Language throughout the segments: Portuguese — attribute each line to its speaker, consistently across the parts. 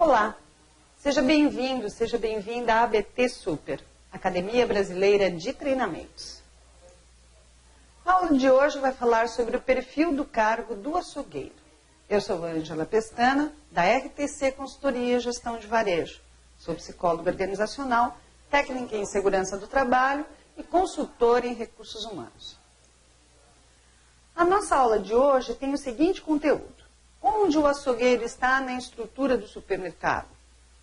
Speaker 1: Olá, seja bem-vindo, seja bem-vinda à ABT Super, Academia Brasileira de Treinamentos. A aula de hoje vai falar sobre o perfil do cargo do açougueiro. Eu sou Ângela Pestana, da RTC Consultoria e Gestão de Varejo. Sou psicóloga organizacional, técnica em segurança do trabalho e consultora em recursos humanos. A nossa aula de hoje tem o seguinte conteúdo. Onde o açougueiro está na estrutura do supermercado?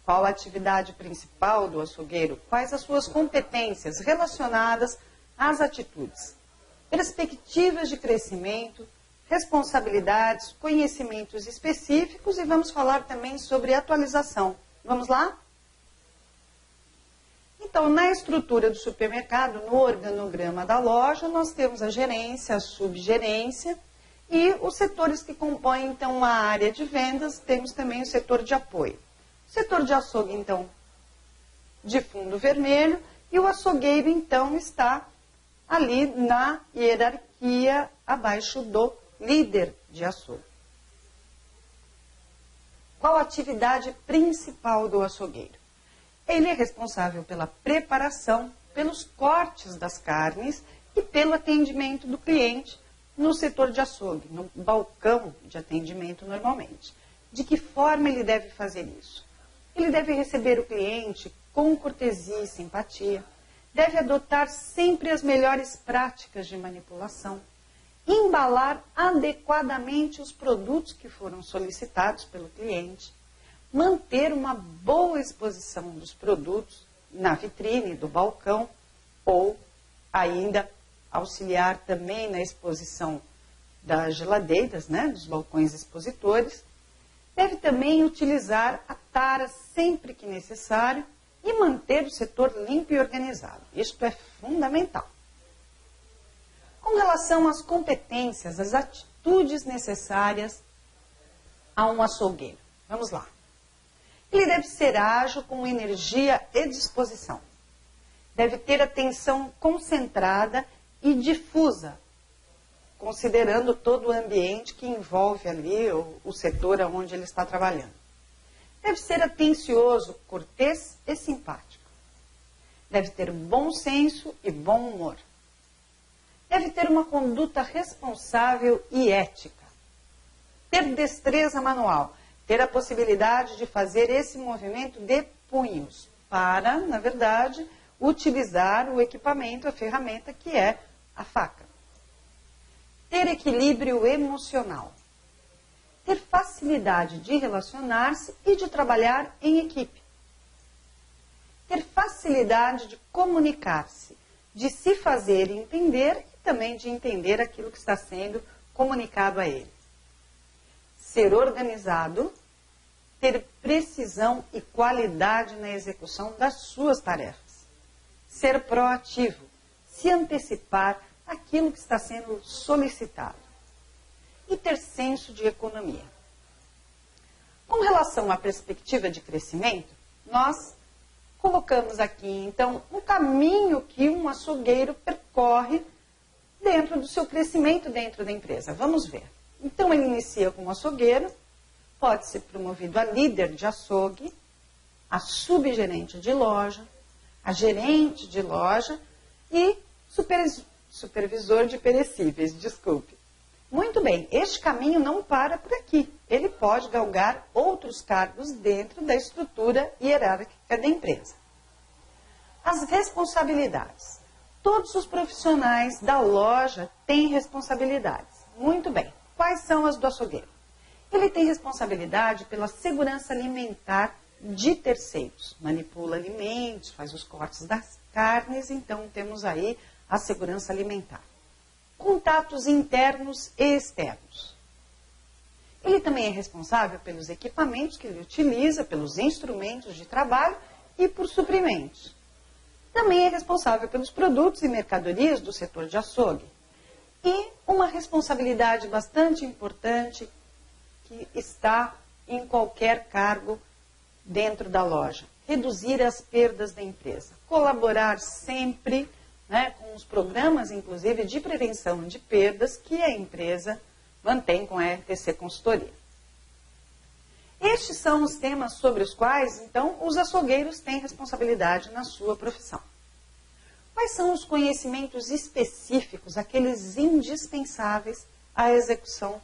Speaker 1: Qual a atividade principal do açougueiro? Quais as suas competências relacionadas às atitudes? Perspectivas de crescimento, responsabilidades, conhecimentos específicos e vamos falar também sobre atualização. Vamos lá? Então, na estrutura do supermercado, no organograma da loja, nós temos a gerência, a subgerência e os setores que compõem, então, a área de vendas, temos também o setor de apoio. O setor de açougue, então, de fundo vermelho e o açougueiro, então, está ali na hierarquia abaixo do líder de açougue. Qual a atividade principal do açougueiro? Ele é responsável pela preparação, pelos cortes das carnes e pelo atendimento do cliente no setor de açougue, no balcão de atendimento normalmente. De que forma ele deve fazer isso? Ele deve receber o cliente com cortesia e simpatia, deve adotar sempre as melhores práticas de manipulação, embalar adequadamente os produtos que foram solicitados pelo cliente, manter uma boa exposição dos produtos na vitrine do balcão ou ainda auxiliar também na exposição das geladeiras, dos balcões expositores. Deve também utilizar a tara sempre que necessário e manter o setor limpo e organizado. Isto é fundamental. Com relação às competências, às atitudes necessárias a um açougueiro. Vamos lá. Ele deve ser ágil, com energia e disposição. Deve ter atenção concentrada e difusa, considerando todo o ambiente que envolve ali o setor onde ele está trabalhando. Deve ser atencioso, cortês e simpático. Deve ter bom senso e bom humor. Deve ter uma conduta responsável e ética. Ter destreza manual. Ter a possibilidade de fazer esse movimento de punhos para, na verdade, utilizar o equipamento, a ferramenta que é a faca. Ter equilíbrio emocional. Ter facilidade de relacionar-se e de trabalhar em equipe. Ter facilidade de comunicar-se, de se fazer entender e também de entender aquilo que está sendo comunicado a ele. Ser organizado, ter precisão e qualidade na execução das suas tarefas. Ser proativo, se antecipar àquilo que está sendo solicitado. E ter senso de economia. Com relação à perspectiva de crescimento, nós colocamos aqui, então, um caminho que um açougueiro percorre dentro do seu crescimento dentro da empresa. Vamos ver. Então, ele inicia como açougueiro, pode ser promovido a líder de açougue, a subgerente de loja, a gerente de loja e supervisor de perecíveis, desculpe. Muito bem, este caminho não para por aqui. Ele pode galgar outros cargos dentro da estrutura hierárquica da empresa. As responsabilidades. Todos os profissionais da loja têm responsabilidades. Muito bem. Quais são as do açougueiro? Ele tem responsabilidade pela segurança alimentar de terceiros. Manipula alimentos, faz os cortes das carnes, então temos aí a segurança alimentar. Contatos internos e externos. Ele também é responsável pelos equipamentos que ele utiliza, pelos instrumentos de trabalho e por suprimentos. Também é responsável pelos produtos e mercadorias do setor de açougue. E uma responsabilidade bastante importante que está em qualquer cargo dentro da loja. Reduzir as perdas da empresa. Colaborar sempre com os programas, inclusive, de prevenção de perdas que a empresa mantém com a RTC Consultoria. Estes são os temas sobre os quais, então, os açougueiros têm responsabilidade na sua profissão. Quais são os conhecimentos específicos, aqueles indispensáveis à execução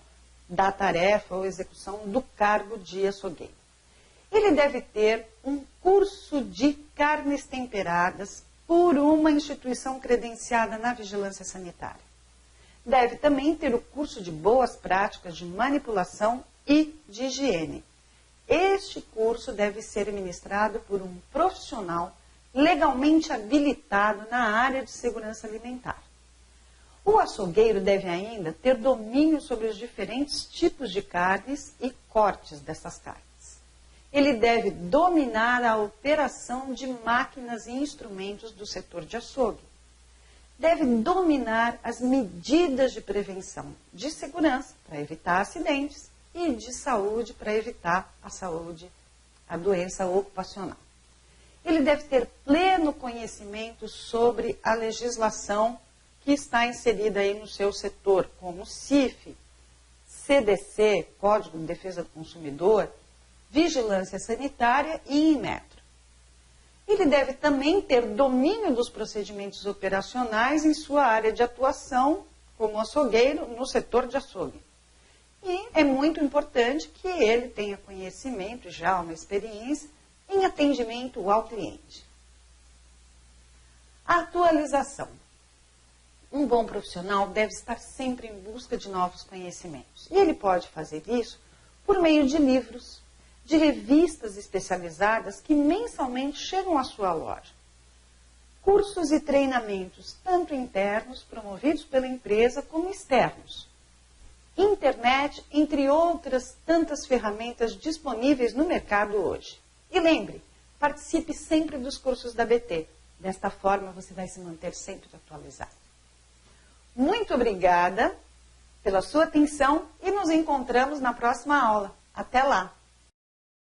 Speaker 1: da tarefa ou execução do cargo de açougueiro? Ele deve ter um curso de carnes temperadas por uma instituição credenciada na vigilância sanitária. Deve também ter o curso de boas práticas de manipulação e de higiene. Este curso deve ser ministrado por um profissional legalmente habilitado na área de segurança alimentar. O açougueiro deve ainda ter domínio sobre os diferentes tipos de carnes e cortes dessas carnes. Ele deve dominar a operação de máquinas e instrumentos do setor de açougue. Deve dominar as medidas de prevenção de segurança para evitar acidentes e de saúde para evitar a doença ocupacional. Ele deve ter pleno conhecimento sobre a legislação que está inserida aí no seu setor, como CIF, CDC, Código de Defesa do Consumidor, Vigilância Sanitária e Inmetro. Ele deve também ter domínio dos procedimentos operacionais em sua área de atuação como açougueiro no setor de açougue. E é muito importante que ele tenha conhecimento, já uma experiência, em atendimento ao cliente. A atualização. Um bom profissional deve estar sempre em busca de novos conhecimentos. E ele pode fazer isso por meio de livros, de revistas especializadas que mensalmente chegam à sua loja. Cursos e treinamentos, tanto internos, promovidos pela empresa, como externos. Internet, entre outras tantas ferramentas disponíveis no mercado hoje. E lembre, participe sempre dos cursos da BT. Desta forma, você vai se manter sempre atualizado. Muito obrigada pela sua atenção e nos encontramos na próxima aula. Até lá!